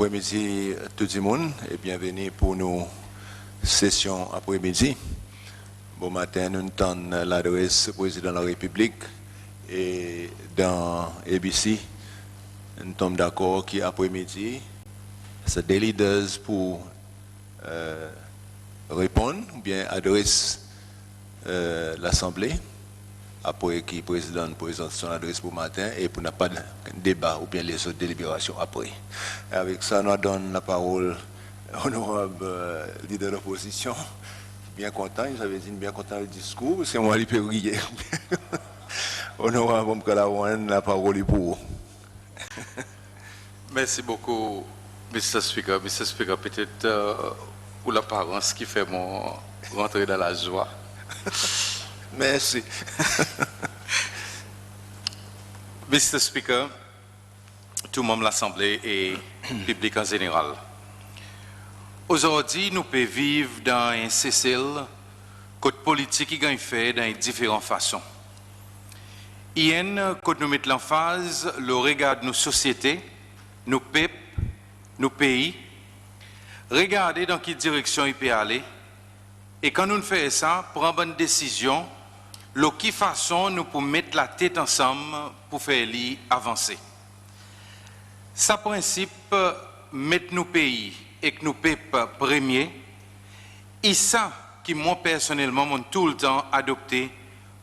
après-midi tout le monde et bienvenue pour nos sessions après-midi. Bon matin, nous entendons l'adresse du président de la République et dans ABC, nous sommes d'accord qu'après-midi, c'est des leaders pour répondre ou bien adresse l'Assemblée. Après qui le président présente son adresse pour matin et pour n'a pas de débat ou bien les autres délibérations après. Avec ça, nous donnons la parole à l'honorable leader de l'opposition. Bien content, j'avais dit bien content du discours, c'est moi qui peux briller. Honorable Mkalawan, la parole est pour vous. Merci beaucoup, Mr. Speaker. Mr. Speaker, peut-être pour l'apparence qui fait mon rentrer dans la joie. Merci. Mr. Speaker, tout le monde de l'Assemblée et le public en général. Aujourd'hui, nous pouvons vivre dans un CCL, côté politique qui gagne fait dans différentes façons. Hier, quand nous mettons l'emphase, le regard de nos sociétés, nos peuples, nos pays, regarder dans quelle direction il peut aller, et quand nous faisons ça, prendre une bonne décision, de quelle façon nous pouvons mettre la tête ensemble pour faire avancer. Ça principe, mettre nos pays et que nos peuples premiers, et ça qui moi personnellement m'ont tout le temps adopté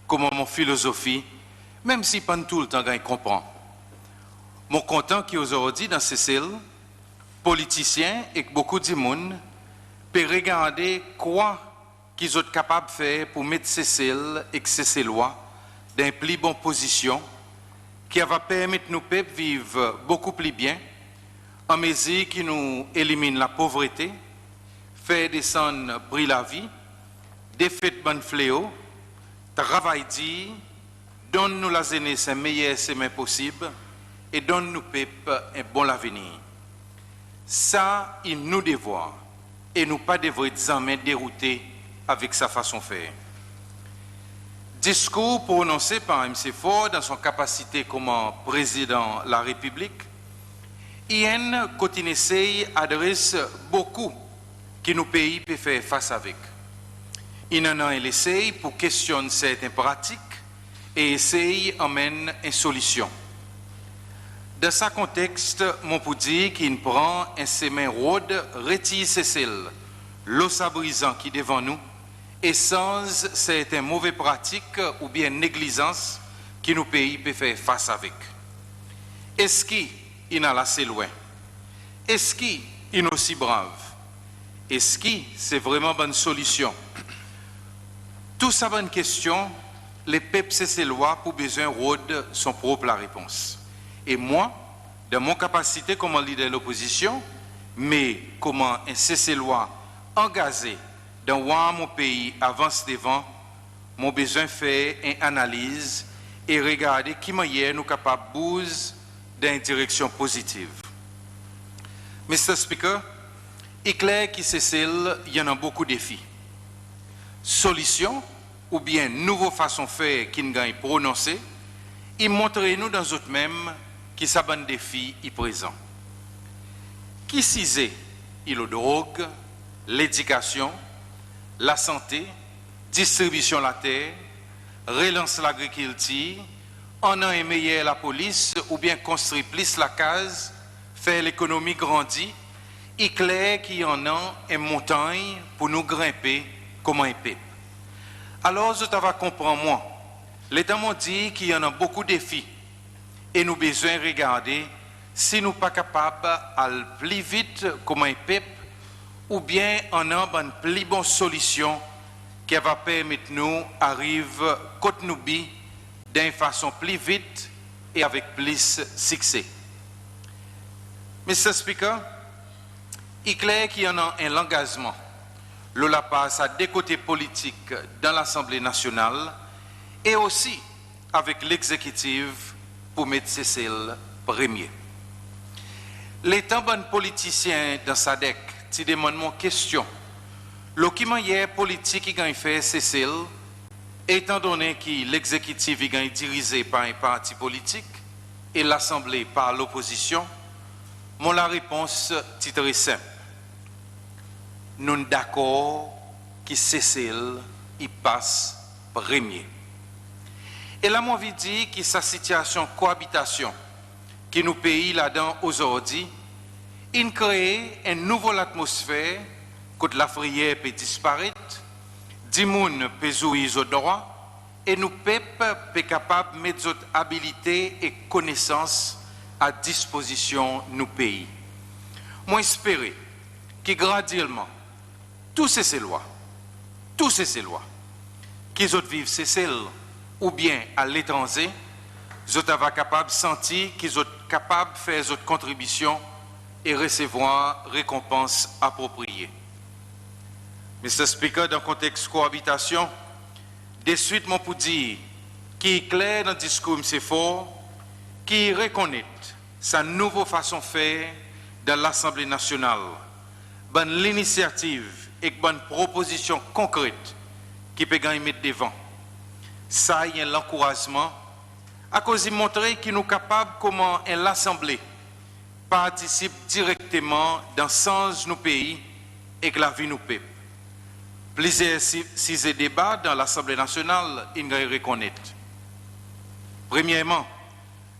comme mon philosophie, même si pas tout le temps je comprends. Mon content qu'aujourd'hui dans ces cells, politiciens et beaucoup de monde peuvent regarder quoi qu'ils sont capables de faire pour mettre ces cells et ces lois dans une plus bonne position qui va permettre nos peuples vivre beaucoup plus bien en mesure qui nous élimine la pauvreté, faire descendre prix la vie, défaite bon fléau, travail dit, donne-nous la jeunesse un meilleur semaine possible et donne-nous peuple un bon avenir. Ça, il nous devoir et nous pas devrait jamais dérouter avec sa façon de faire. Discours prononcé par M. Ford dans son capacité comme président de la République, Ian continue adresse beaucoup que nos pays peuvent faire face avec. Il en a essayé pour questionner certaines pratiques et essaye d'amener une solution. Dans ce contexte, mon pour dire qu'il prend un semin rôde, retire ses selles, l'eau sabrisant qui est devant nous, et sans certaines mauvaises pratiques ou bien négligence que nos pays peuvent faire face avec. Est-ce qu'il a assez loin? Est-ce qu'il est aussi brave? Est-ce que c'est vraiment une bonne solution? Tout ça, bonne question, les peuples ces lois pour besoin de son propre la réponse. Et moi, dans mon capacité comme leader de l'opposition, mais comment un cessez-loi engagé dans mon pays avance devant, mon besoin de faire une analyse et regarder qui manière nous capables de bouger dans une direction positive. Mr. Speaker, il est clair qu'il y en a beaucoup de défis. Solutions ou bien nouvelles façons de faire qui nous gagnent prononcer, ils montrent nous dans autres mêmes qui sont un défi présent. Qui c'est il la drogue, l'éducation, la santé, distribution de la terre, relance l'agriculture, on a un meilleur la police ou bien construire plus la case, faire l'économie grandir, il est clair qu'il y en a une montagne pour nous grimper comme un peuple. Alors, je t'avais comprendre moi. L'État m'a dit qu'il y en a beaucoup de défis et nous avons besoin de regarder si nous ne sommes pas capables d'aller plus vite comme un peuple ou bien on a une plus bonne solution qui va permettre nous d'arriver côté nous d'une façon plus vite et avec plus de succès. Mr. Speaker, il est clair qu'il y en a un engagement. Lola passe à des côtés politiques dans l'Assemblée nationale et aussi avec l'exécutif pour mettre celle premier. L'état bon politicien dans sa DEC, tu demandes mon question. Le qui manière politique qui gagne fait celle, étant donné que l'exécutif est dirigé par un parti politique et l'Assemblée par l'opposition, la réponse titrée simple. Nous sommes d'accord que Cécile y passe premier. Et là, moi, je dis que sa situation de cohabitation qui nous pays là-dedans aujourd'hui, il crée une nouvelle atmosphère quand la frayeur peut disparaître, des gens peuvent jouer aux droits, et nous sommes capables de mettre notre habilité et connaissances à disposition de nos pays. Moi, j'espère que graduellement, tous ces lois, qu'ils vivent ces ou bien à l'étranger, ils sont capables de sentir qu'ils sont capables de faire notre contribution et recevoir récompenses appropriées. Mr. Speaker, dans le contexte de cohabitation, de suite, mon pour dire qui est clair dans le discours, c'est fort, qui reconnaît sa nouvelle façon de faire dans l'Assemblée nationale, bonne l'initiative et bonne proposition concrète qui peut gagner mettre devant. Ça y est l'encouragement à cause de montrer qu'il nous capables comment l'Assemblée participe directement dans le sens de nos pays et que la vie nous peuple. Plusieurs six débats dans l'Assemblée nationale, il y a reconnaître. Premièrement,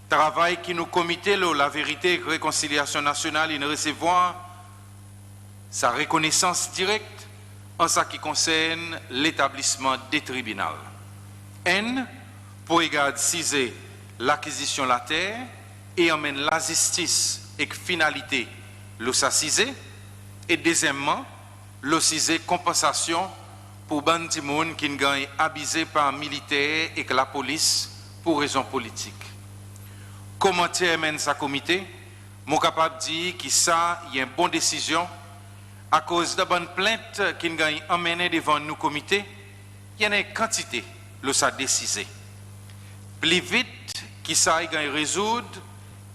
travail qui nous comité la vérité et la réconciliation nationale, il recevoir sa reconnaissance directe en ce qui concerne l'établissement des tribunaux. N, pour regarder l'acquisition de la terre et emmène la justice et finalité le s'assiser. Et deuxièmement, le compensation pour bandi moun qui gagne abusé par militaires et que la police pour raisons politiques. Comment mène sa comité? Mon capable de dire que ça y a une bonne décision à cause de bonne plainte qui gagne emmené devant nos comités, il y a une quantité le ça décisé. Plus vite qui ça y gagne résoudre,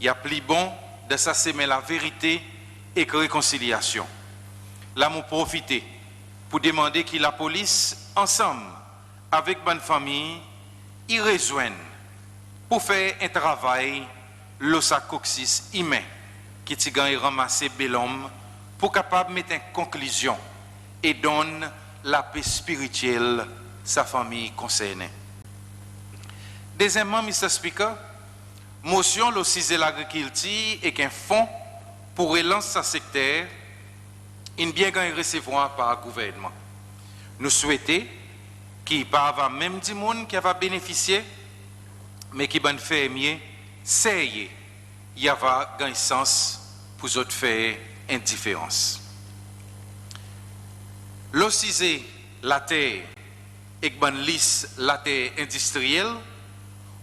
il y a plus bon de s'assemer la vérité et la réconciliation. Là, m'ont profité pour demander que la police, ensemble avec bonne famille, y rejoignent pour faire un travail le sacoxis humain qui t'y gagne ramasser bel homme pour capable mettre en conclusion et donne la paix spirituelle sa famille concernée. Deuxièmement, Mr. Speaker, motion le 6 de l'agriculture et qu'un fonds pour relancer sa secteur in bien gagne recevoir par le gouvernement. Nous souhaitons qu'il n'y ait pas même du monde qui va bénéficier, mais qui va faire mieux, c'est il y a un sens pour autres faire indifférence. L'occise la terre et ban lisse la terre industrielle,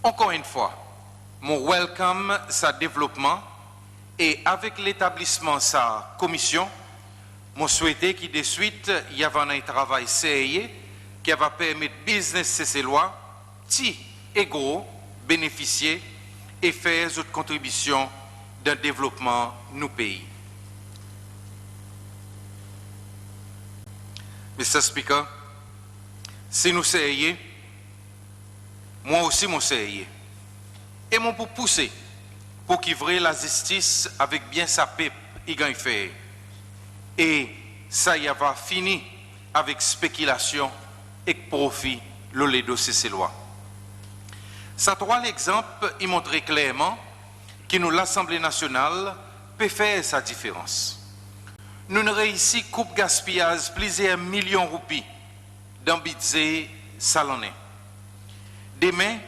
encore une fois, mon welcome sa développement et avec l'établissement sa commission, je souhaite qu'il de suite y ait un travail sérieux qui va permettre business ces lois, petits et gros, bénéficier et faire une contribution dans le développement de nos pays. Mr. Speaker, si nous sérieux, moi aussi mon sérieux. Et mon pour pousser pour qu'ivrer la justice avec bien sa pipe y gagne faire. Et ça y va fini avec spéculation et profit le dossier ces lois. Ça trois l'exemple, il montre clairement que nous l'Assemblée nationale peut faire sa différence. Nous ne réussissons coupe gaspillage plusieurs millions de roupies dans le budget salonné. Demain,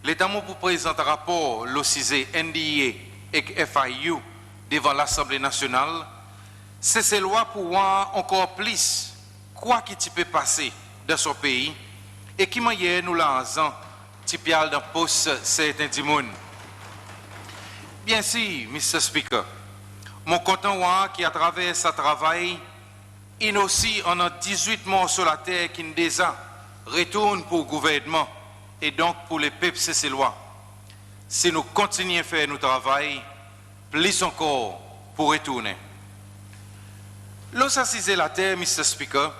l'État pour présenter un rapport, l'OCISE, NDA et FIU devant l'Assemblée nationale. C'est ces lois pour voir encore plus quoi qui peut passer dans son pays et qui m'a nous l'enzant typial dans poste certains du monde. Bien sûr, Mr. Speaker, mon content qui à travers ce travail, il aussi on a 18 morts sur la terre qui déjà retournent pour le gouvernement et donc pour les peuples ces lois. Si nous continuons à faire notre travail, plus encore pour retourner. Lorsqu'assiser la terre, Mr. Speaker,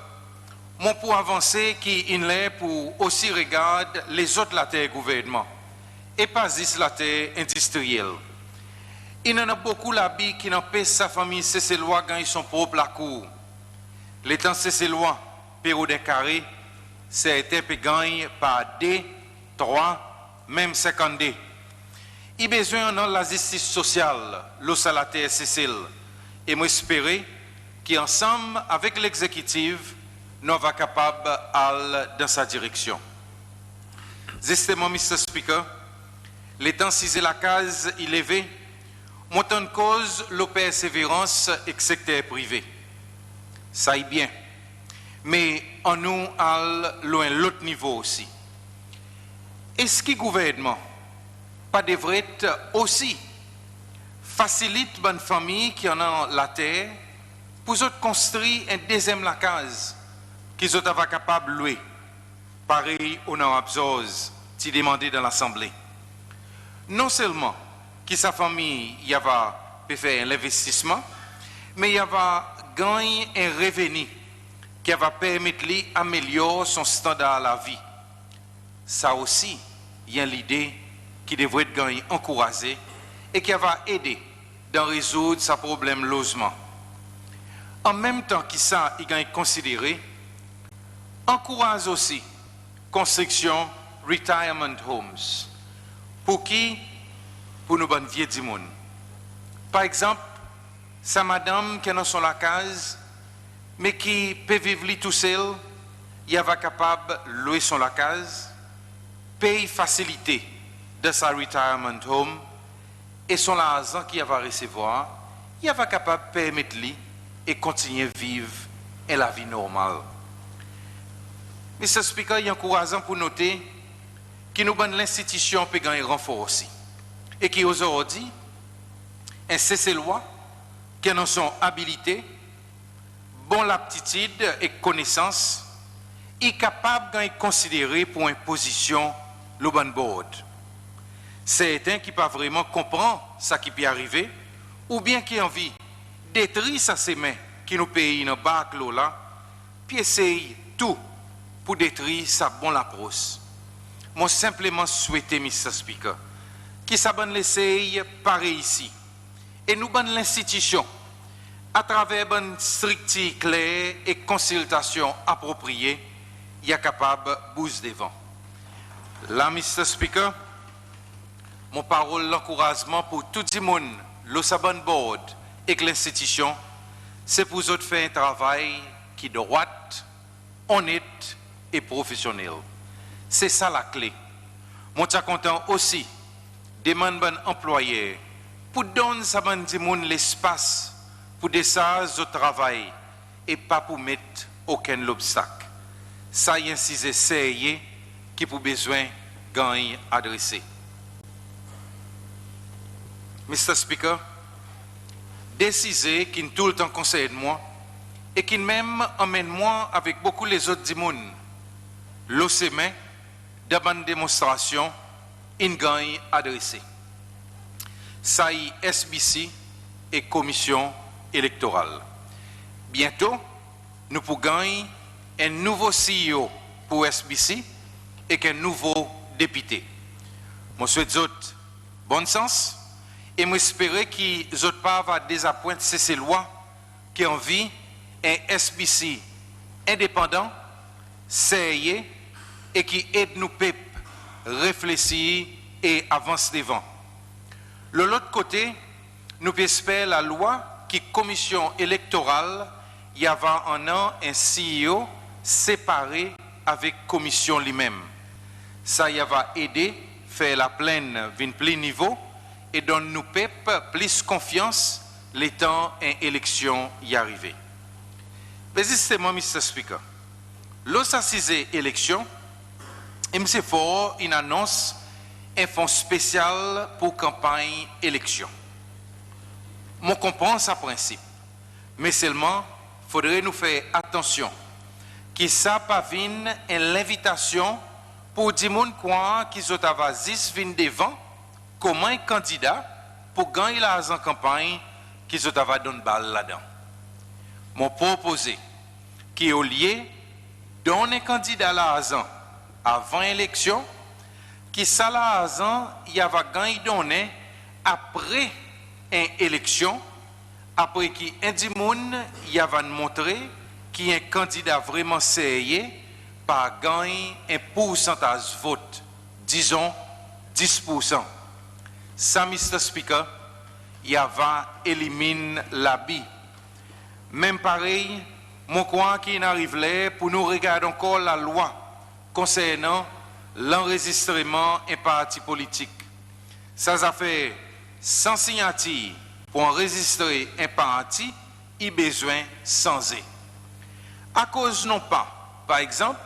mon pour avancer qui est pour aussi regarder les autres la terre gouvernement et pas juste la terre industrielle. Il y en a beaucoup là-bas qui n'ont pas sa famille, c'est loi gagne son propre la cour. Les temps c'est loi, période des carrés, c'est été gagne par 2, 3, même 52. Il a besoin de la justice sociale, le salaire Cécile, et moi espérer qu'ensemble avec l'exécutif, nous sommes capables d'aller dans sa direction. Justement, Mr. Speaker, les temps si la case élevée, montant de cause la persévérance et le secteur privé. Ça y est bien. Mais en nous, à loin l'autre niveau aussi. Est-ce que le gouvernement pas devrait aussi faciliter bonne famille qui en a la terre pour construire un deuxième la case qu'ils sont capables de louer, pareil au Nord-Abzose, qui demandé dans l'Assemblée. Non seulement que sa famille y va faire un investissement, mais il va gagner un revenu qui va permettre d'améliorer son standard de la vie. Ça aussi, il y a l'idée qui devrait être gagné, encouragé et qui va aider à résoudre ce problème logement. En même temps que ça, il est considéré, encourage aussi construction retirement homes. Pour qui? Pour nos bonnes vieilles du monde. Par exemple, sa madame qui est dans son la case, mais qui peut vivre tout seul, il va capable de louer son la case, paye facilité de sa retirement home et son argent qu'il va recevoir, il va capable de permettre lui et continuer à vivre la vie normale. Mr. Speaker, il est encourageant pour noter que nous avons l'institution peut gagner renfort aussi. Et qui aujourd'hui, un cessez-loi, qui en son habilité, bonne aptitude et connaissance, est capable de considérer pour une position le bon board. C'est un qui pas vraiment comprend ce qui peut arriver, ou bien qui a envie de détruire ses mains qui nous paye dans bac là, puis essaye tout pour détruire sa bonne approche. Moi simplement souhaiter, Mr. Speaker, qui ça bonne l'essaye pareil ici. Et nous bonne l'institution, à travers une structure claire et consultation appropriée, il est capable de bouger devant. Là, Mr. Speaker, mon parole l'encouragement pour tout le monde, le Sabon Board et l'institution, c'est pour vous faire un travail qui est droit, honnête et professionnel. C'est ça la clé. Moi, je suis content aussi demande bon employeur pour donner à ce monde l'espace pour décharger au travail et pas pour mettre aucun obstacle. Ça y est, c'est essayé qui pour besoin gagner adressé. Mr. Speaker, décider qui tout le temps conseille de moi et qui même emmène moi avec beaucoup les autres du monde. L'OCME, d'abord une démonstration, une gagne adressée. Ça y est, SBC et commission électorale. Bientôt, nous pourrons gagner un nouveau CEO pour SBC et un nouveau député. Je souhaite bon sens et j'espère qu'ils ne pas va désappointer ces lois qui ont envie un SBC indépendant, sérieux et qui aide nous à réfléchir et avancer devant. De l'autre côté, nous espérons la loi qui commission électorale y avait un an un CEO séparé avec commission lui-même. Ça y va aider faire la plaine d'un plein niveau et donne nous plus confiance les temps une élection y arriver. Mais justement, Mr. Speaker, lorsqu'à ces élections, M. Fort une annonce un fonds spécial pour campagne élection. Moi comprends ce principe, mais seulement faudrait nous faire attention que ça pas vienne l'invitation pour dire quoi qu'ils ont avasis viennent devant comme un candidat pour gagner l'argent en campagne qu'ils ont donné balle là-dedans. Mon proposé qui au lieu donner un candidat l'argent avant l'élection, qui ça l'argent il va gagner donné après une élection, après qu'un dimoun y a montré qu'il y a un candidat vraiment sérieux, par gagner un pourcentage de vote, disons 10%. Ça, Mr. Speaker, y a élimine l'habit. Même pareil, mon crois qu'il arrive là pour nous regarder encore la loi concernant l'enregistrement un parti politique. Ça fait sans signature pour enregistrer un parti, il besoin sans e. À cause non pas, par exemple,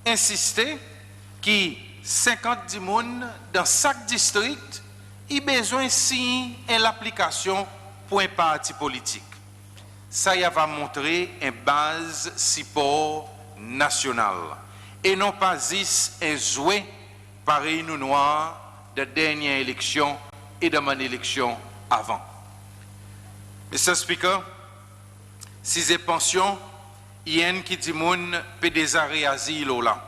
insister que 50 personnes dans chaque district, il besoin signer l'application pour un parti politique. Ça y va montrer une base support national et non pas juste un jouet pareil nous noir de dernière élection et de mon élection avant. Mr. Speaker, si ces pensions, il y a un qui dit moun peut des arrêts asile là.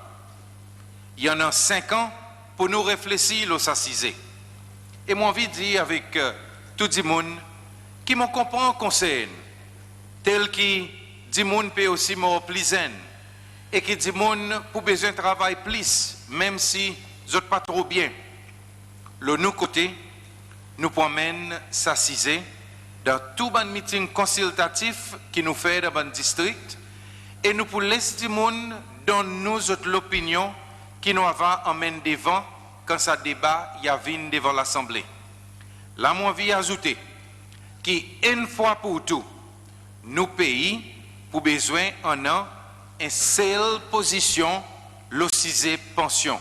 Il y en a 5 ans pour nous réfléchir au s'assiser. Et moi envie de dire avec tout le monde qui me comprend conseil, tel qui dit moun peut aussi mort plus et qui dit moun pour besoin de travail plus, même si vous pas trop bien. Le nous côté, nous promène s'assiser dans tout bon meeting consultatif qui nous fait dans le district et nous pour laisser du monde dans nous l'opinion qui nous avons emmène devant quand ça débat y a venu devant l'Assemblée. Là, moi, vie ajouter qu'une fois pour tout, nous pays pour besoin en an une seule position, l'occise pension,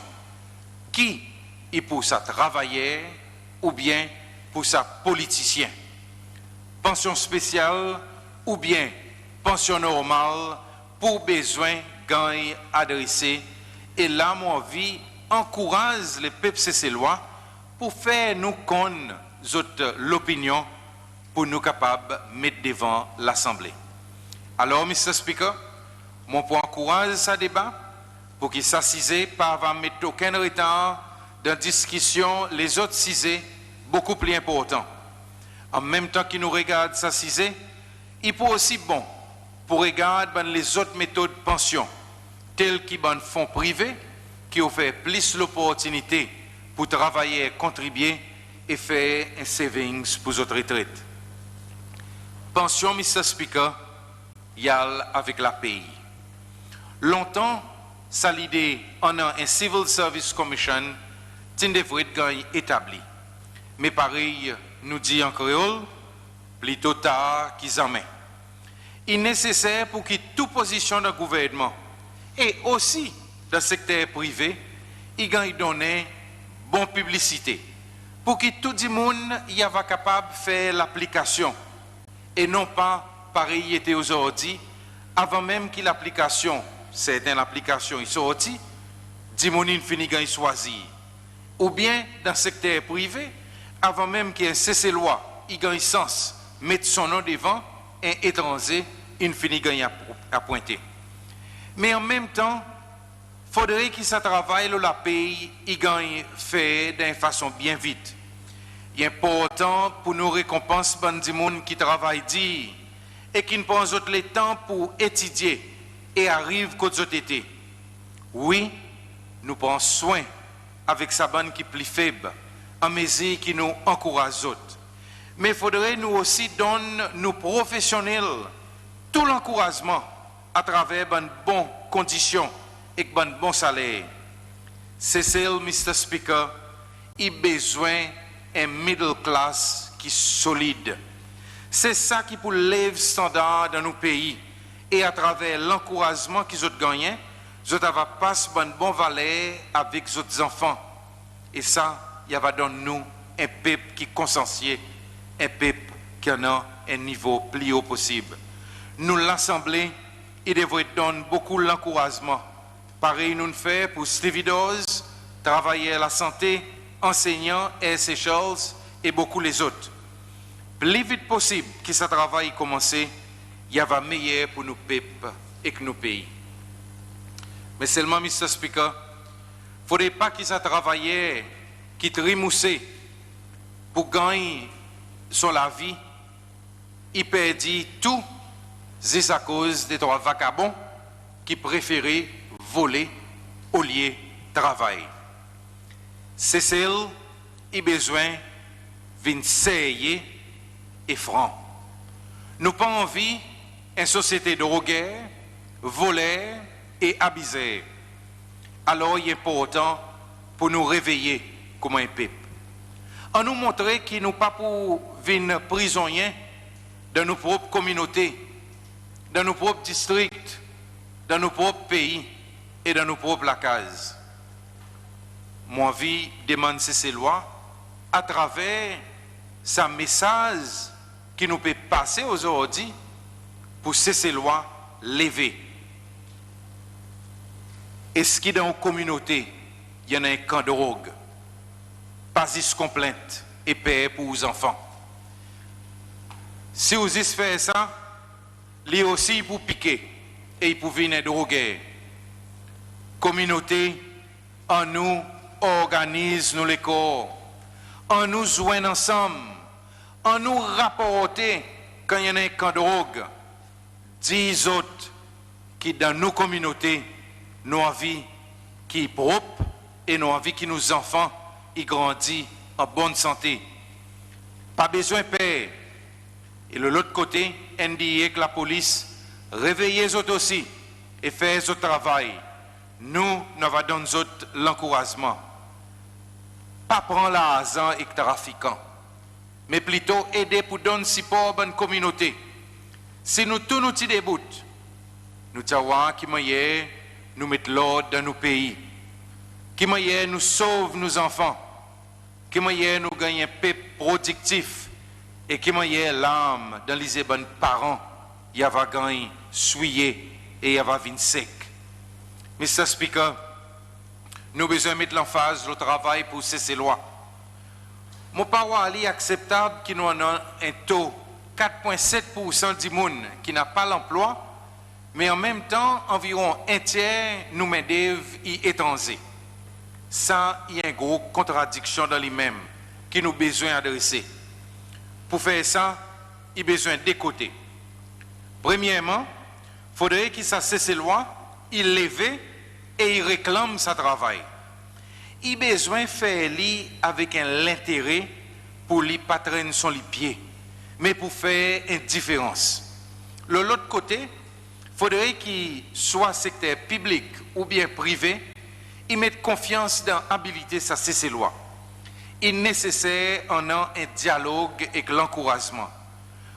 qui est pour sa travailleur ou bien pour sa politicien. Pension spéciale ou bien pension normale pour besoin gagne adressé. Et là, mon vie encourage les peuples lois pour faire nous connaître l'opinion pour nous capables de mettre devant l'Assemblée. Alors, Mr. Speaker, mon point encourage ce débat pour qu'il s'assise pas va mettre aucun retard dans la discussion les autres sujets beaucoup plus importants. En même temps qu'il nous regarde s'assiser, il peut aussi bon pour regarder les autres méthodes de pension, telles qui sont fonds privés, qui offrent plus l'opportunité pour travailler, contribuer et faire un savings pour votre retraite. Pension, Mr. Speaker, il y a avec la pays. Longtemps, ça l'idée en un Civil Service Commission qui devrait être établi. Mais pareil, nous dit en créole, plutôt tard qu'ils en mettent. Il est nécessaire pour que toute position de gouvernement et aussi dans le secteur privé, il gagne donner bonne publicité pour que tout le monde y soit capable de faire l'application et non pas pareil était aujourd'hui avant même que l'application, certaines applications, ils sortent, du monde finit gagne choisir. Ou bien dans le secteur privé, avant même qu'il y ait un cessez-loi, il gagne sens, mettre son nom devant, un étranger, il finit gagne à pointer. Mais en même temps, il faudrait qu'il se travaille la pays, il gagne fait d'une façon bien vite. Il est important pour nous récompenser les gens qui travaillent dit et qui ne prennent pas le temps pour étudier et arrivent qu'aux autres été. Oui, nous prenons soin avec sa bande qui est plus faible, en mesure qui nous encourage autres. Mais il faudrait nous aussi donner nos professionnels tout l'encouragement à travers de bonnes conditions et de bons salaires. C'est celle, Mr. Speaker, il a besoin d'un middle class qui est solide. C'est ça qui pour lever le standard dans nos pays. Et à travers l'encouragement qu'ils ont gagné, ils ont passé une bonne valeur avec les autres enfants. Et ça, il va donner nous un peuple qui est consciencieux, un peuple qui en a un niveau plus haut possible. Nous, l'Assemblée, il devrait donner beaucoup l'encouragement. Pareil, nous le faisons pour Stevie Dawes, travailler à la santé, enseignants, R.C. Charles et beaucoup les autres. Plus vite possible que ce travail commence, il y a meilleur pour nos peuples et que nos pays. Mais seulement, Mr. Speaker, il ne faudrait pas que ce travail qui trimoussé pour gagner sur la vie, il perdit tout, c'est à cause des trois vagabonds qui préféraient voler au lieu de travailler. C'est celle qui a besoin d'une sérieux et franc. Nous pas envie d'une société de drogués, voleurs et abusés. Alors il est important pour nous réveiller comme un peuple. En nous montrer qu'il nous pas pour venir prisonniers dans nos propres communautés, dans nos propres districts, dans nos propres pays et dans nos propres lacases. Mon vie demande ces lois à travers ce message qui nous peut passer aujourd'hui pour ces lois lever. Est-ce qu'il dans une communauté, il y en a un camp de drogue, pas de complainte et paix pour les enfants? Si vous faites ça, il aussi pour piquer et pour venir droguer. Communauté, en nous organise nous les corps, en nous joigne ensemble, en nous rapporter quand il y en a un camp de drogue. 10 autres qui dans nos communautés, nous avons vie qui est propre et nous avons vie qui nos enfants y grandissent en bonne santé. Pas besoin de paix. Et de l'autre côté, on dit que la police réveille les autres aussi et fait ce travail. Nous allons donner l'encouragement. Pas prendre l'argent et le trafiquant, mais plutôt aider pour donner support à une communauté. Si nous tous nous débouts, nous savons qui nous mettre l'ordre dans nos pays, qui nous sauve nos enfants, qui nous gagne un peuple productif et qui l'âme dans les bonnes parents, il y a gagné souillé et il y a vin sec. Mr. Speaker, nous avons besoin de mettre l'emphase au travail pour ces lois. Mon parole est acceptable qui nous avons un taux 4,7% du monde qui n'a pas l'emploi, mais en même temps, environ un tiers nous main-d'œuvre étrangers. Ça, il y a une grosse contradiction dans lui-même qui nous besoin d'adresser. Pour faire ça, il y a besoin de deux côtés. Premièrement, il faudrait qu'il s'assesse ces lois, il lève et il réclame sa travail. Il a besoin de faire avec l'intérêt pour lui pas traîner sur les pieds, mais pour faire une différence. De l'autre côté, il faudrait qu'il soit secteur public ou bien privé, il mette confiance dans l'habilité de ces lois. Il est nécessaire en un dialogue avec l'encouragement.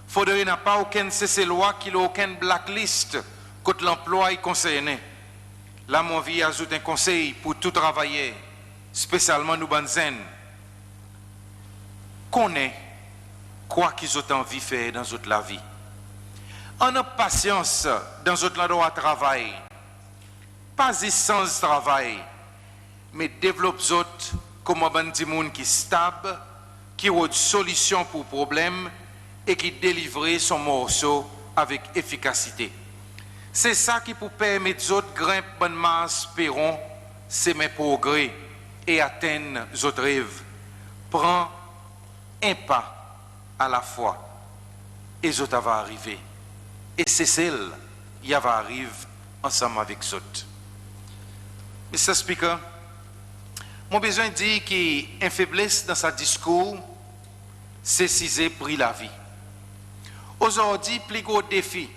Il faudrait n'a pas aucune loi qui n'a aucune blacklist contre l'emploi concerné. Là, mon vie ajoute un conseil pour tout travailler, spécialement nous banzen. Connais quoi qu'ils ont envie de faire dans toute la vie. On a patience dans notre endroit de travail. Pas sans travail, mais développe autres comme un petit monde qui est stable, qui a une solution pour le problème et qui délivre son morceau avec efficacité. C'est ça qui peut permettre aux autres grimper bonne masse, perron, s'aimer progrès et atteindre les autres rêves. Prends un pas à la fois et les autres vont arriver. Et c'est celle qui va arriver ensemble avec les autres. Mr. Speaker, mon besoin dit qu'il y a une faiblesse dans sa discours, c'est si pris la vie. Aujourd'hui, le plus gros défi,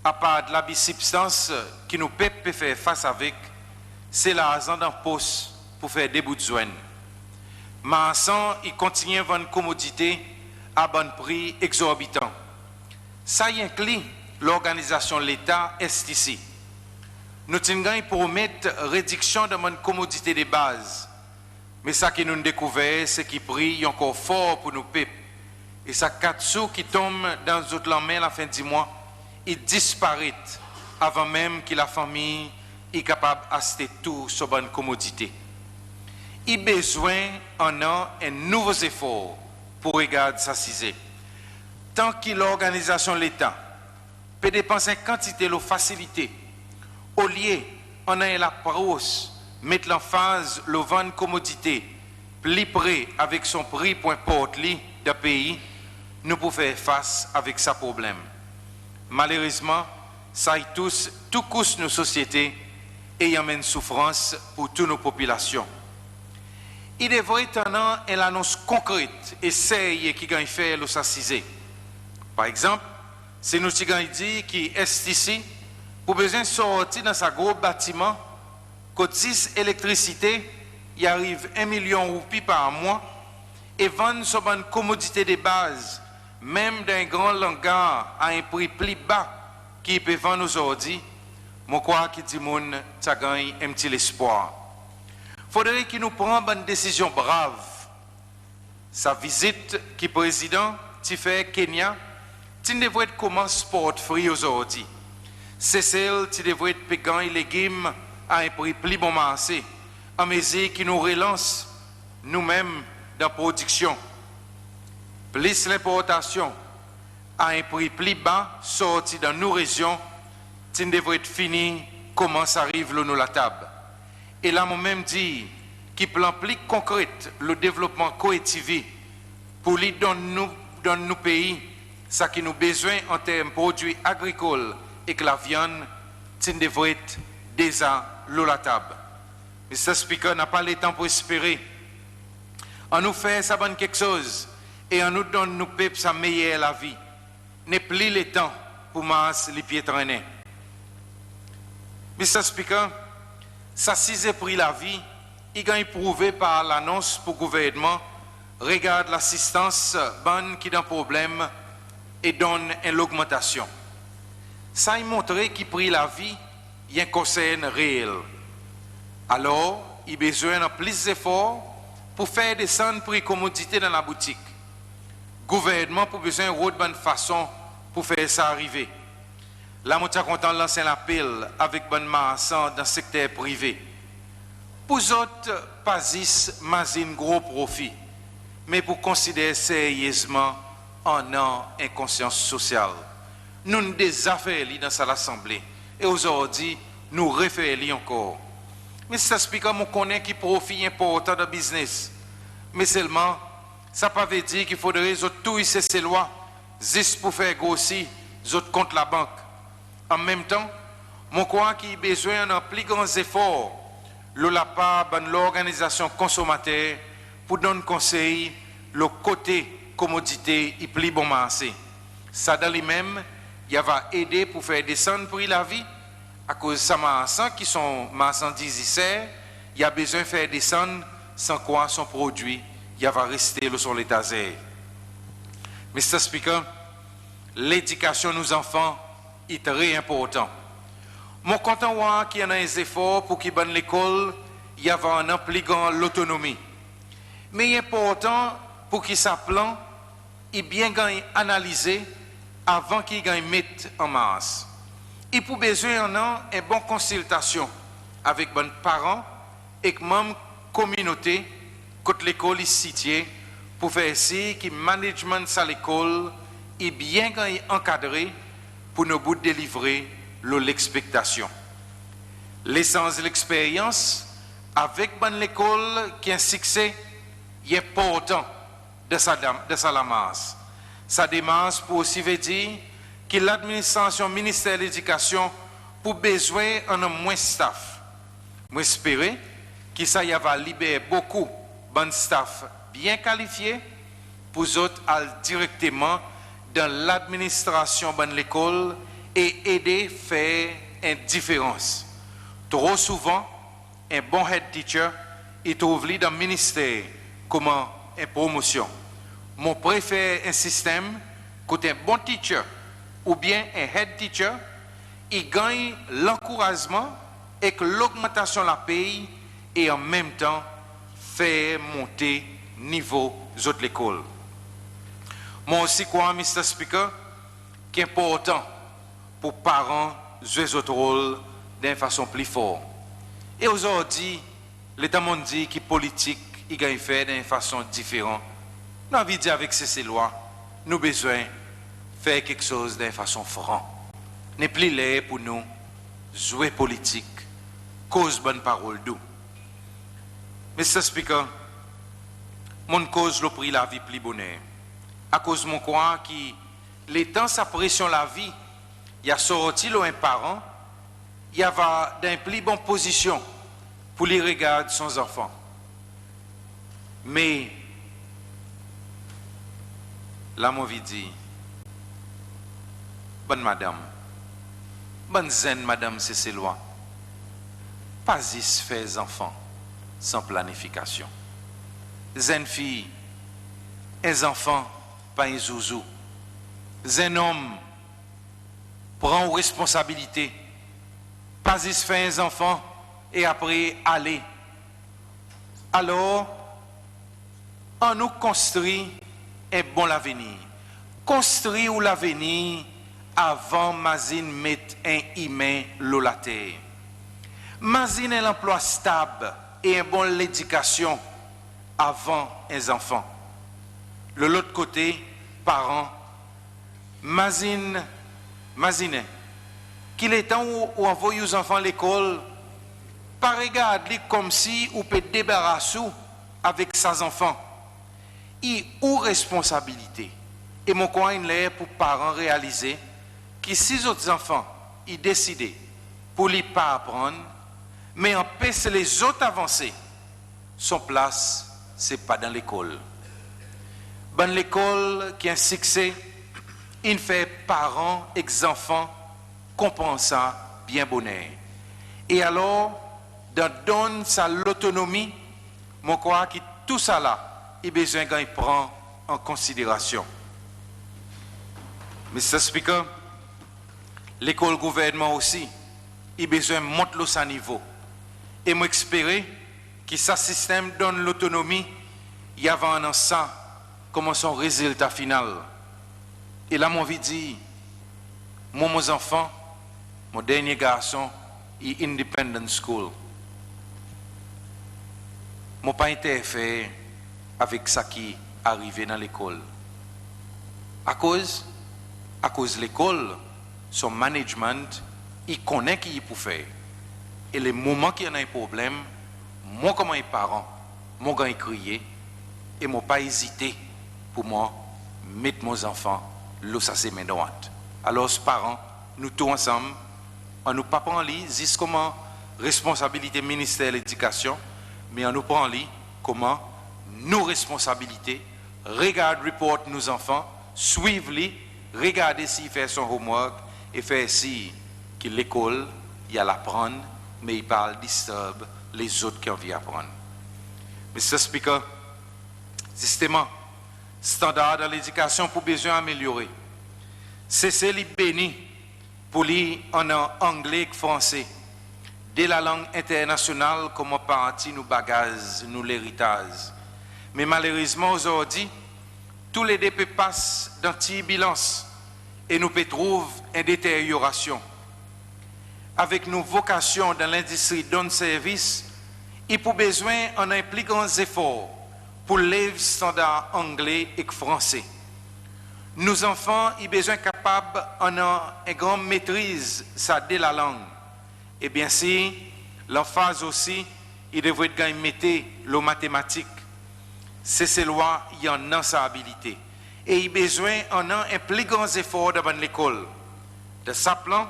à part de la substance qui nous peut faire face avec, c'est l'argent dans le poste pour faire des bouts de joint. Marsan, il continue à vendre commodité à bon prix exorbitant. Ça y inclut l'organisation de l'État est ici. Nous tenons pour mettre réduction de mon commodité de base. Mais ça qui nous découvert, c'est qu'il prie encore fort pour nous peuples. Et ça 4 sous qui tombent dans notre main à la fin du mois, il disparaît avant même que la famille est capable d'acheter tout sur bonne commodité. Il a besoin en un nouveau effort pour regarder sa cisée. Tant que l'organisation de l'État peut dépenser une quantité de facilité, au lieu on a la pros, mettre l'emphase le vendre commodité, plus près avec son prix pour importe de pays, nous pouvons faire face avec ce problème. Malheureusement, ça est tout couche nos sociétés et y amène souffrance pour toutes nos populations. Il devrait être une annonce concrète et sérieuse qui gagne faire le s'assiser. Par exemple, si nous avons dit qui est ici, pour besoin de sortir dans sa gros bâtiment, cotise électricité, il arrive 1 million de roupies par mois, et vendre sur une commodité de base, même d'un grand langage à un prix plus bas qui peut vendre aujourd'hui, je crois que dit moun ça gagne un petit espoir. Faudrait qu'il nous prenne une décision brave. Sa visite qui président qui fait Kenya, tu devrait être comme sport free aujourd'hui. C'est celle qui devrait être payant les légumes à un prix plus bon marché, en mesure qui nous relance nous-mêmes dans la production. Plus l'importation à un prix plus bas sorti dans nos régions, tu devrait être fini comment ça arrive là nous la table. Et là, moi-même dit qui plan plus concret le développement collectif pour lui dans nos pays, ça qui nous besoin en termes de produits agricoles et que la viande, tu devrait être déjà là la table. Mais ce speaker n'a pas le temps pour espérer. On nous fait ça bonne quelque chose et on nous donne nos peuples sa meilleure la vie. N'est plus le temps pour masser les pieds traînés. Mr. Speaker, ça si j'ai pris la vie, il a éprouvé par l'annonce pour le gouvernement, regarde l'assistance bonne qui est un problème et donne une augmentation. Ça a montré qu'il pris la vie, il y a un concern réel. Alors, il a besoin de plus d'efforts pour faire descendre le prix de commodité dans la boutique. Le gouvernement a besoin de bonne façon pour faire ça arriver. Là, je suis content de lancer l'appel avec bonne masse dans le secteur privé. Pour les autres, pas un gros profit, mais pour considérer sérieusement en inconscience sociale. Nous nous désaffaires dans l'Assemblée et aujourd'hui, nous référons encore. Mais ça explique qu'on connaît qui profit important de business. Mais seulement, ça ne veut pas dire qu'il faudrait tout ces lois juste pour faire grossir les autres contre la banque. En même temps, je crois qu'il y a besoin d'un plus grand effort de la part de l'organisation consommateur pour donner conseil le côté commodité et plus bon marché. Ça dans lui-même, il va aider pour faire descendre le prix de la vie à cause de ces marchands qui sont marchandises ici. Il y a besoin de faire descendre sans quoi son produit il va rester sur l'étagère. Mr. Speaker, l'éducation de nos enfants est très important. Mon content voir qu'il y a des efforts pour qu'ils dans l'école, il y a un plus grand l'autonomie. Mais il est important pour qu'ils s'appellent et bien analyser avant qu'ils mettent en masse. Et pour besoin une bonne consultation avec les parents et les membres de la communauté quand l'école est située pour faire ainsi que le management de l'école est bien encadré pour nous délivrer l'expectation. L'essence de l'expérience avec l'école qui est un succès est important de sa masse. Ça démarche pour aussi veut dire que l'administration ministère de l'éducation pour besoin en un moins staff. J'espère que ça y va libérer beaucoup de staff bien qualifié pour autres aller directement dans l'administration de l'école et aider à faire une différence. Trop souvent, un bon head teacher est trouvé dans le ministère comme une promotion. Mon préfère un système où un bon teacher ou bien un head teacher, il gagne l'encouragement et que l'augmentation de la paye et en même temps faire monter le niveau de l'école. Moi aussi, quoi, Mr. Speaker, qui est important pour les parents jouer ce rôle d'une façon plus forte. Et aujourd'hui, l'État m'a dit que politique, il gagne faire d'une façon différente. Nous avons dit avec ces lois, nous avons besoin de faire quelque chose d'une façon franche. N'est plus là pour nous jouer politique, cause bonne parole d'où. Mr. Speaker, mon cause le prix la vie plus bonheur. à cause de mon coin qui, les temps, sa pression la vie, il y a sorti un parent, il y avait dans plus bonne position pour les regarder son enfant. Mais, là, mon vie dit, bonne madame, bonne zen madame, c'est loin. Pas y faire enfants sans planification. Zen fille, un enfant, pas un zouzou. Zen homme, prend responsabilité. Pas y faire un enfant et après aller. Alors, on nous construit un bon avenir. Construire l'avenir avant Mazine mettre un humain l'eau la terre. Mazine est l'emploi stable et une bonne éducation avant les enfants. De l'autre côté, parents, Mazine, qu'il est temps où envoyer les enfants à l'école, pas regarder comme si on peut débarrasser avec ses enfants. Il ou responsabilité. Et mon coin est pour parents réaliser que si les autres enfants ils décident pour ne pas apprendre, mais empêcher les autres avancer, son place, ce n'est pas dans l'école. Dans l'école qui a un succès, il fait parents et enfants compensant bien bonheur. Et alors, dans donne sa l'autonomie, mon crois que tout ça là, il a besoin qu'il prend en considération. Mr. Speaker, l'école gouvernement aussi, il a besoin de monter sa niveau. Et moi espérer que ce système donne l'autonomie, il y a un ça comme son résultat final. Et là, mon vie dit, moi, mes enfants, mon dernier garçon, est independent school. Mon pas interféré avec ça qui arrivé dans l'école. À cause de l'école, son management, il connaît qui il peut faire. Et les moments qu'il y a un problème, moi comme un parent, moi quand il crier, et moi pas hésiter pour moi mettre mes enfants là ça c'est main droite. Alors les parents, nous tous ensemble, on nous pas prend li, juste comment responsabilité ministère de l'éducation, mais on nous prend li comment nos responsabilités, regarde report nos enfants, suivre li, regarder s'il fait son homework et faire si que l'école il y a l'apprendre, mais il parle disturb les autres qui ont envie d'apprendre. Mr. Speaker, systématiquement, standard dans l'éducation pour besoin améliorer. C'est les bénis pour lire en anglais et français. Dès la langue internationale comme partie nous bagages, nous l'héritage. Mais malheureusement aujourd'hui, tous les députés passent dans turbulence et nous peut trouver une détérioration. Avec nos vocations dans l'industrie d'un service, il faut besoin en un plus grand effort pour lever standard anglais et français. Nos enfants ont besoin capables en une grande maîtrise de la langue. Et bien si l'emphase aussi, il devrait gagner le mathématique. C'est ces lois, il y en a sa habilité. Et il a besoin en un plus grand effort devant l'école. De sa plan,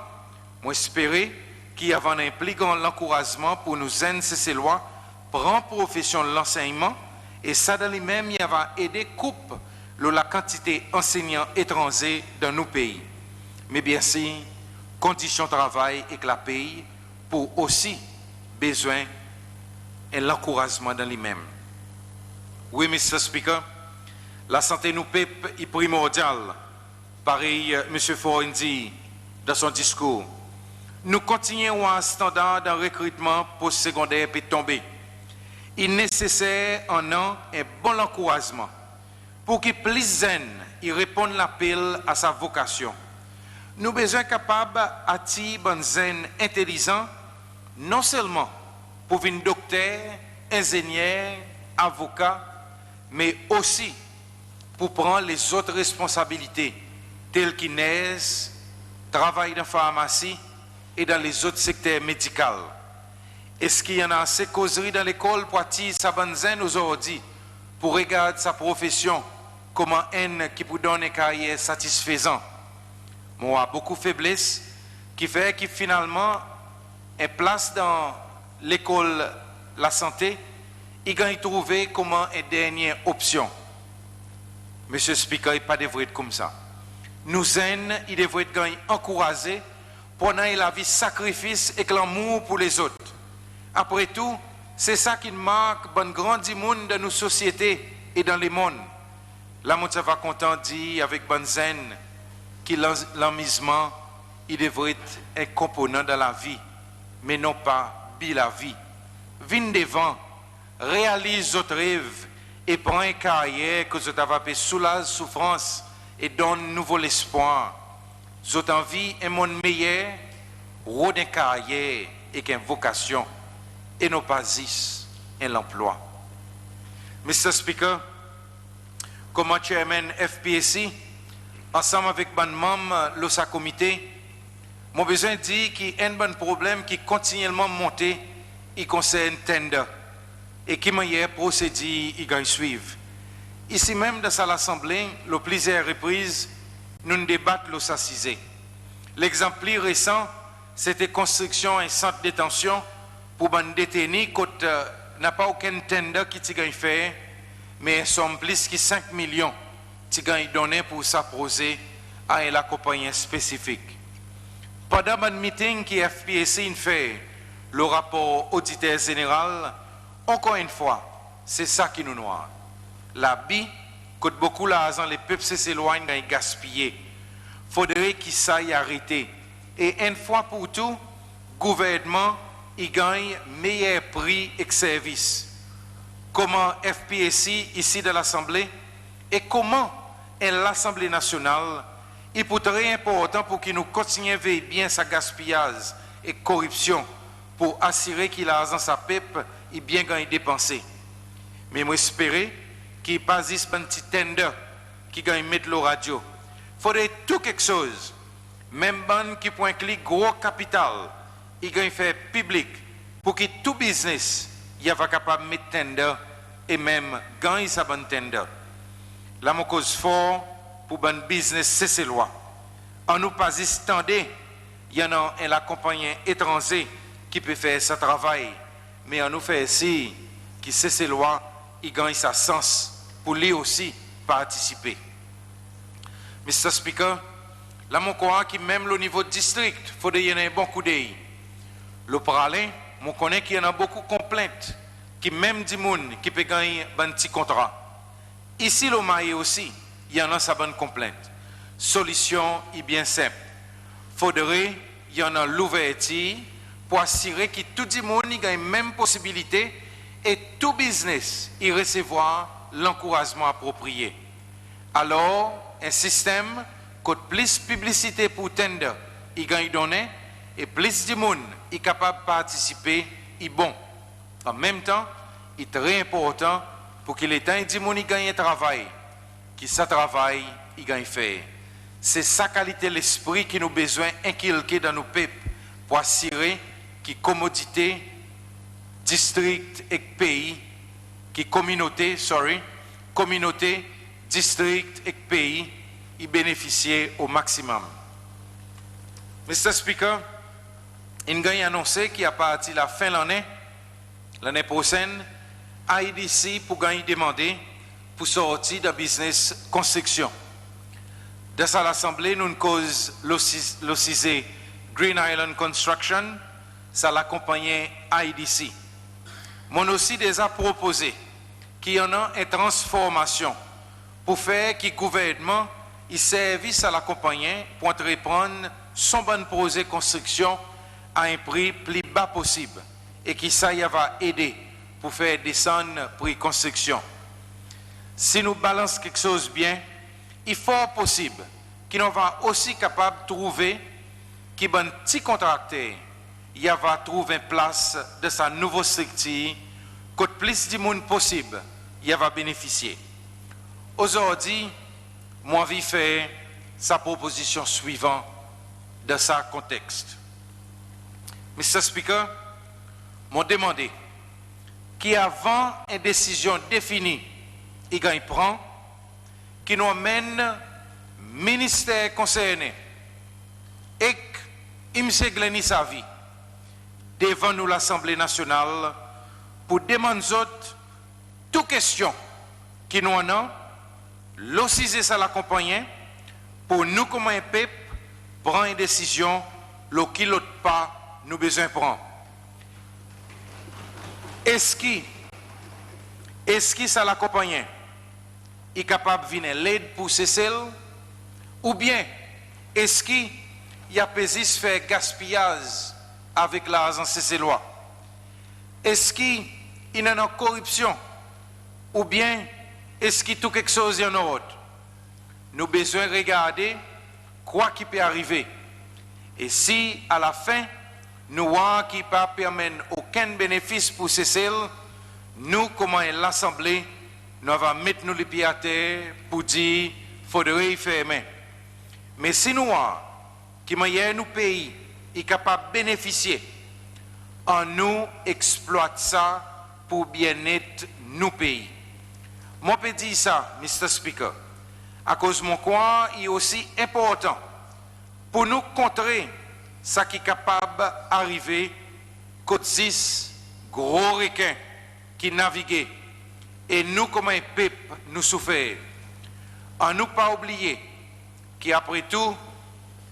moi espérer qu'il y a un plus grand encouragement pour nous aider ces lois, prendre profession de l'enseignement, et ça dans lui-même, il va aider coupe la quantité d'enseignants étrangers dans nos pays. Mais bien sûr, conditions de travail et que la pays pour aussi besoin de l'encouragement dans lui-même. Oui, Mr. Speaker, la santé nous est primordiale. Pareil, M. Foreign dit dans son discours. Nous continuons à un standard de recrutement postsecondaire peut tomber. Il est nécessaire en un bon encouragement pour que plus zen il réponde l'appel à sa vocation. Nous sommes besoin capables d'attirer bon zen intelligent, non seulement pour venir docteur, ingénieur, avocat, mais aussi pour prendre les autres responsabilités, telles que naissent, travail dans la pharmacie et dans les autres secteurs médicaux. Est-ce qu'il y en a assez causeries dans l'école pour attirer sa bonne zen aujourd'hui, pour regarder sa profession comment un qui pour donner une carrière satisfaisante. Moi, a beaucoup de faiblesse qui fait que finalement, une place dans l'école la santé, il a trouvé comment une dernière option. Monsieur le Speaker, il pas devrait être comme ça. Nous il devrait être encouragé pour la vie sacrifice et l'amour pour les autres. Après tout, c'est ça qui marque le grand monde de nos sociétés et dans le monde. Là, je va content dit avec Banzen que l'enmisement, il devrait être un composant de la vie, mais non pas la vie. Viens devant, réalise votre rêve et prends une carrière que vous avez soulage la souffrance et donne nouveau espoir. Vous avez envie un monde meilleur, rôde une carrière et une vocation, et non pas un l'emploi. Mr. Speaker, comme chairman FPSC, ensemble avec mon membre de ce comité, mon besoin dit qu'il y a un bon problème qui continuellement monté, il concerne tender et qui m'a procédé, il va suivre. Ici même dans l'Assemblée, le plusieurs reprises, nous débattons le s'assiser. L'exemple plus récent, c'était construction d'un centre de détention pour les détenus qui n'a pas aucun tender qui a fait, mais sont plus que 5 millions qui ont donné pour s'apposer à un accompagnement spécifique. Pendant le meeting qui FPSC fait, le rapport auditeur général, encore une fois, c'est ça qui nous noie. La vie coûte beaucoup d'argent, les peuples s'éloignent et gaspillent. Il faudrait qu'ils s'aillent arrêter. Et une fois pour tout, le gouvernement il gagne meilleur prix et service. Comment FPSC ici de l'Assemblée et comment l'Assemblée nationale il est très important pour que nous continuions à veiller bien sa gaspillage et corruption pour assurer que l'argent sa peuple est bien dépensé. Mais moi espérer qu'il n'y ait pas juste un petit tender qui gagne mettre le radio. Il faudrait tout quelque chose. Même ban qui point clic gros capital, il gagne faire public pour que tout business il va capable de mettre tender et même gagner sa bonne tender. Là mon cause fort pour bon business c'est loi. En nous pas attendez, il y en a un accompagnant étranger qui peut faire ce travail, mais en nous fait ici qui c'est loi, il gagne sa sens pour lui aussi participer. Mr. Speaker, là mon crois que même au niveau district, il faut y en avoir beaucoup d'œil. Le parallèle, je connais qu'il y en a beaucoup de complaintes, qui même du monde qui peut gagner un petit contrat. Ici, le maïs aussi, il y en a sa bonne complainte. Solution est bien simple. Faudrait, il y en a l'ouverture pour assurer que tout le monde ait la même possibilité et tout business y recevoir l'encouragement approprié. Alors, un système qui a plus de publicité pour tender, il gagne donné et plus de monde est capable de participer, est bon. En même temps, il est très important pour que l'État et monde gagne un travail, qui ça travail, il gagne faire. C'est sa qualité l'esprit qui nous besoin inculquer dans nos peuples pour assurer que commodité, district et pays, communauté, district et pays, y bénéficient au maximum. Mr. Speaker, il gagne annoncé qu'à partir de la fin de l'année prochaine, IDC pour gagner demander pour sortir de business construction. Dans l'Assemblée, nous cause l'OCISE Green Island Construction, ça l'accompagne IDC. Mon aussi déjà proposé qu'il y en a une transformation pour faire que le gouvernement il service à l'accompagner pour entreprendre son bon projet de construction à un prix plus bas possible et qui ça y va aider pour faire descendre le prix de construction. Si nous balançons quelque chose bien, il est fort possible qu'il va aussi capable de trouver qui bon petit contracteur il va trouver une place de sa nouvelle structure que plus de monde possible il va bénéficier. Aujourd'hui, moi vais faire sa proposition suivante dans ce contexte. Mr. Speaker, m'a demandé qu'avant une décision définie, il prend, qui nous amène ministère concerné et M. Glenny Savi devant nous l'Assemblée nationale pour demander toute question qui nous en a, l'ossiser ça l'accompagner pour nous comme un peuple prendre une décision le qui l'autre pas nous besoin prendre. Est-ce que ça l'accompagne est capable de venir l'aide pour cesser ou bien est-ce qu'il y a pesé faire gaspillage avec l'argent cesser-loi? Est-ce qu'il y a une corruption ou bien est-ce qu'il y a tout quelque chose en autre? Nous besoin regarder quoi qui peut arriver. Et si à la fin, nous voyons qu'il ne peut pas permettre aucun bénéfice pour cesser, nous, comme l'Assemblée, nous allons mettre nos les pieds à terre pour dire qu'il faudrait y faire main. Mais si nous voyons que nos pays est capable de bénéficier, en nous exploite ça pour bien-être nos pays. Moi, je peux dire ça, Mr. Speaker, à cause de mon coin, il est aussi important pour nous contrer ce qui est capable d'arriver côté 6 gros requins qui naviguent et nous comme un peuple nous souffrons. En nous pas oublier qu'après tout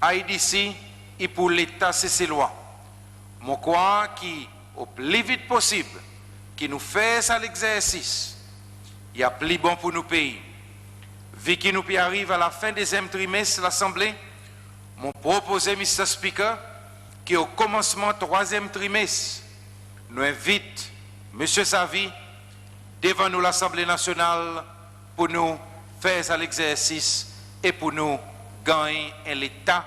Haïti est pour l'État c'est ses lois. Mon crois qui au plus vite possible qui nous fait ça l'exercice il y a plus bon pour nos pays. Vu qu'il nous arrive à la fin du deuxième trimestre l'Assemblée, mon proposé Mr. Speaker qu'au commencement du troisième trimestre nous invite M. Savi devant nous l'Assemblée nationale pour nous faire ça l'exercice et pour nous gagner un l'État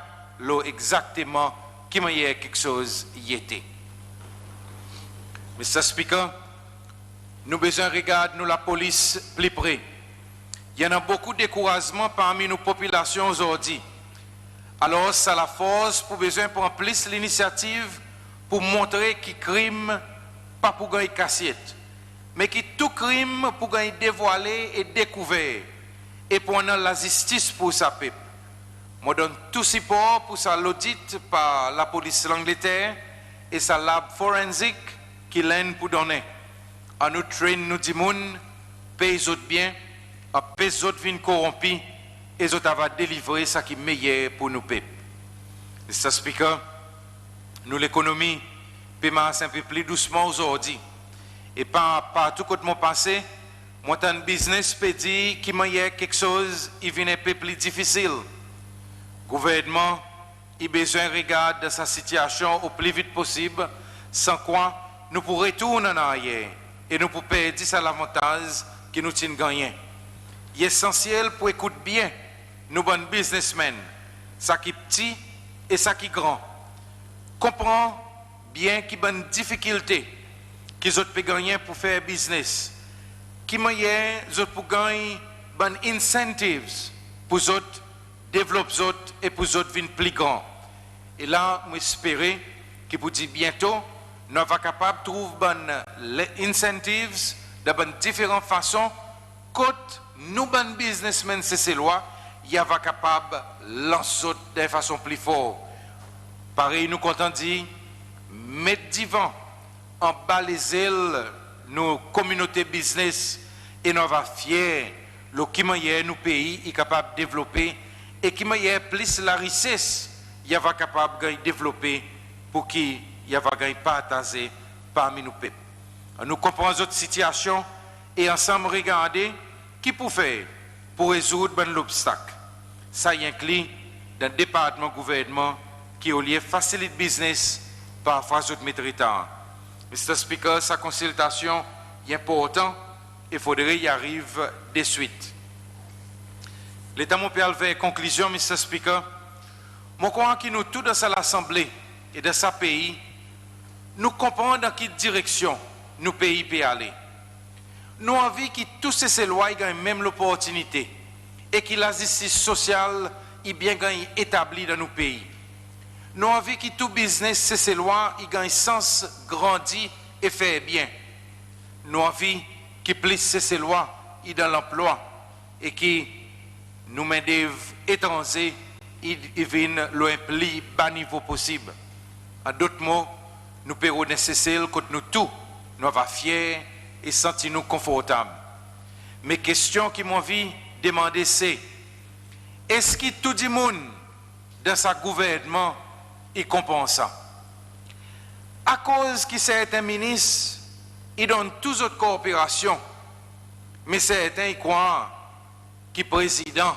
exactement qui m'a quelque chose y était. Mr. Speaker, nous besoin regarder nous la police plus près. Il y en a beaucoup de découragement parmi nos populations aujourd'hui. Alors, ça la force pour besoin prendre plus l'initiative pour montrer que crime pas pour gagner cassette, mais que tout crime pour gagner dévoilé et découvert et pour la justice pour sa peuple. Je donne tout support pour ça l'audit par la police de l'Angleterre et sa lab forensique qui l'aide pour donner. En nous train nous disons, paye les autres bien, paye les autres vignes corrompus et les autres va délivrer ce qui est meilleur pour nous peuple. Mr. Speaker, nous l'économie peut marcher un peu plus doucement aujourd'hui. Et par tout côté mon passé, moi un business peut dire qu'il y a quelque chose qui vient un peu plus difficile. Le gouvernement a besoin de regarder sa situation au plus vite possible, sans quoi nous pourrons retourner en arrière et nous pourrons perdre ça l'avantage que nous avons gagné. Il est essentiel pour écouter bien nos bons businessmen, ça qui est petit et ça qui est grand. Comprends bien qu'il y a une difficulté qu'ils ont pu gagner pour faire business, qu'ils ont pu gagner des incentives pour les autres développer les autres et pour les autres devenir plus grands. Et là, j'espère que pour dire bientôt, nous sommes capables de trouver des incentives de différentes façons. Quand nous, les businessmen, c'est lois, ils sont capables de lancer de façon plus forte. Pareil, nous comptons dire, mettre devant, en bas les ailes, nos communautés business, et nous sommes fiers, qui nos pays est capable de développer, et qui est plus la richesse, il est capable de développer pour qu'il y ait partager parmi nos peuples. Nous comprenons cette situation et ensemble regarder qui peut faire pour résoudre l'obstacle. Ça inclut dans le département gouvernement qui au lieu facilite le business parfois d'autres métropolitains. Mr. Speaker, sa consultation est importante et il faudrait y arriver de suite. L'État mondial vers conclusion, Mr. Speaker. Je crois que nous tous dans l'Assemblée et dans ce pays, nous comprenons dans quelle direction nos pays peuvent aller. Nous avons envie que tous ces lois aient même l'opportunité et que la justice sociale est bien établie dans nos pays. Nous avons envie que tout business, ces lois, ait un sens grandi et fait bien. Nous avons envie que plus ces lois aient dans l'emploi et que nous mettons étrangers, ils viennent le plus bas niveau possible. En d'autres mots, nous pouvons nécessaire que nous tous, nous soyons fiers et sentir nous confortables. Mais question qui m'ont envie de demander c'est, est-ce que tout le monde dans sa gouvernement est compensant? À cause que certains ministres, ils donnent toutes autres coopérations, mais certains ils croient que le président,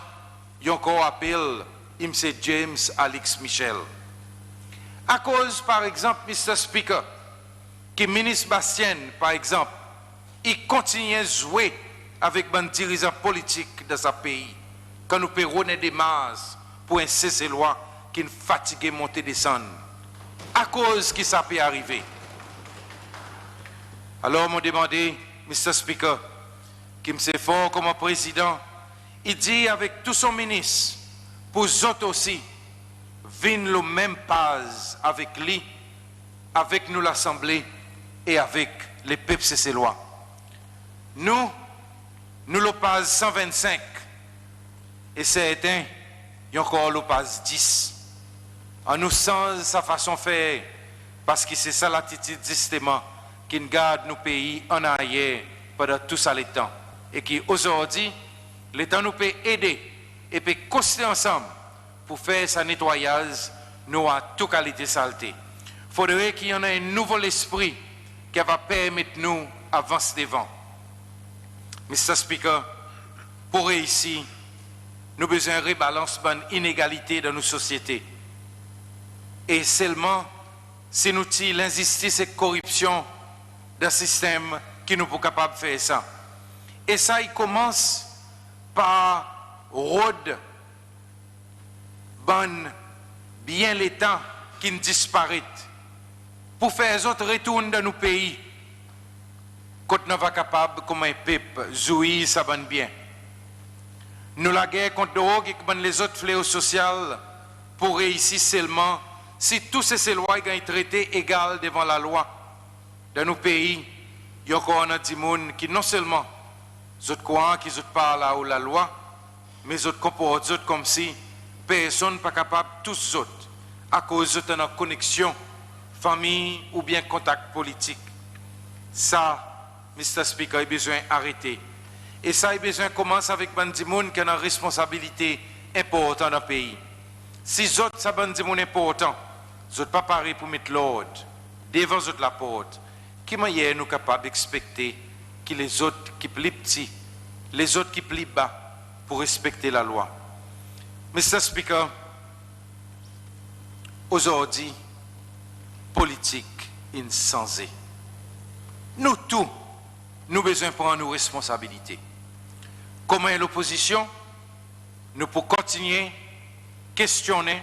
il encore appelle M. James Alex Michel. À cause, par exemple, Mr. Speaker, que le ministre Bastien, par exemple, il continue à jouer avec les dirigeants politiques de ce pays, quand nous payons des masses pour un cessez-le-feu qui nous fatigue monter descendre. À cause que ça peut arriver. Alors, on m'a demandé, Mr. Speaker, qui me fait fort comme président, il dit avec tout son ministre, pour eux autres aussi, viennent le même pas avec lui, avec nous l'Assemblée et avec les peuples cessélois. Nous le pas 125 et certains, il y a encore le pas 10. En nous sens sa façon de faire, parce que c'est ça l'attitude justement qui garde nos pays en arrière pendant tout ça le temps. Et qui aujourd'hui, l'État nous peut aider et peut coster ensemble pour faire sa nettoyage, nous à toute qualité saleté. Il faudrait qu'il y en ait un nouvel esprit qui va permettre nous d'avancer devant. Mr. Speaker, pour réussir, nous avons besoin de rebalancement d'inégalité dans nos sociétés. Et seulement si nous tirons l'injustice et la corruption d'un système qui nous est capable de faire ça. Et ça, il commence par rôde bien l'État qui ne disparaît pour faire les autres retourner dans nos pays quand nous sommes capables comme un peuple jouir ça va bien. Nous la guerre contre drogue et les autres fléaux sociaux pour réussir seulement si tous ces lois sont traités égal devant la loi. Dans nos pays, il y a encore des gens qui non seulement croient qu'ils parlent à la loi, mais ils comportent comme si personne n'est pas capable, tous autres, à cause de notre connexion, famille ou bien contact politique. Ça, Mr. Speaker, il a besoin d'arrêter. Et ça, il a besoin de commencer avec des gens qui ont une responsabilité importante dans le pays. Si les autres, ça des gens importants, ils ne sont pas pareils pour mettre l'ordre devant la porte. Qui est nous capable d'expecter que les autres qui sont plus petits, les autres qui sont plus bas, pour respecter la loi? Mr. Speaker, aujourd'hui, politique insensée. Nous tous, nous avons besoin de prendre nos responsabilités. Comment est l'opposition? Nous pouvons continuer, questionner,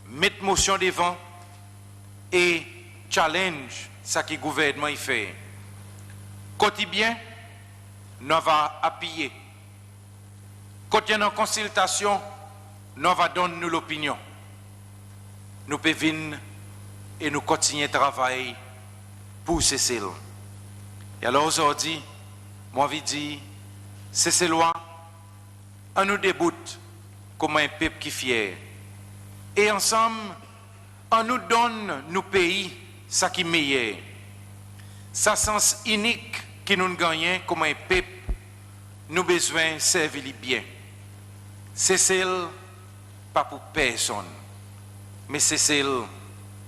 mettre motion devant et challenge ce que le gouvernement fait. Quotidien, nous allons appuyer. Quand il y a une consultation, nous allons donner l'opinion. Nous pouvons venir et nous continuer à travailler pour cesser. Et alors aujourd'hui, moi je dis, cesser loi, on nous déboute comme un peuple qui est fier. Et ensemble, on nous donne nos pays ce qui est meilleur. Ça sens unique qui nous gagne comme un peuple, nous besoin de servir bien. C'est celle, pas pour personne, mais c'est celle,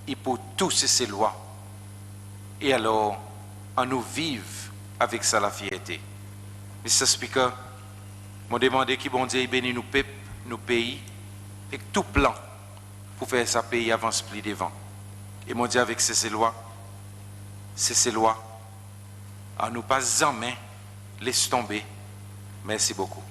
et pour tous ces lois. Et alors, on nous vive avec ça la fierté. Mr. Speaker, je demande que bon Dieu bénisse nos peuples, nos pays, et tout plan pour faire ça pays avance plus devant. Et mon Dieu avec ces lois, à nous pas jamais laisse tomber. Merci beaucoup.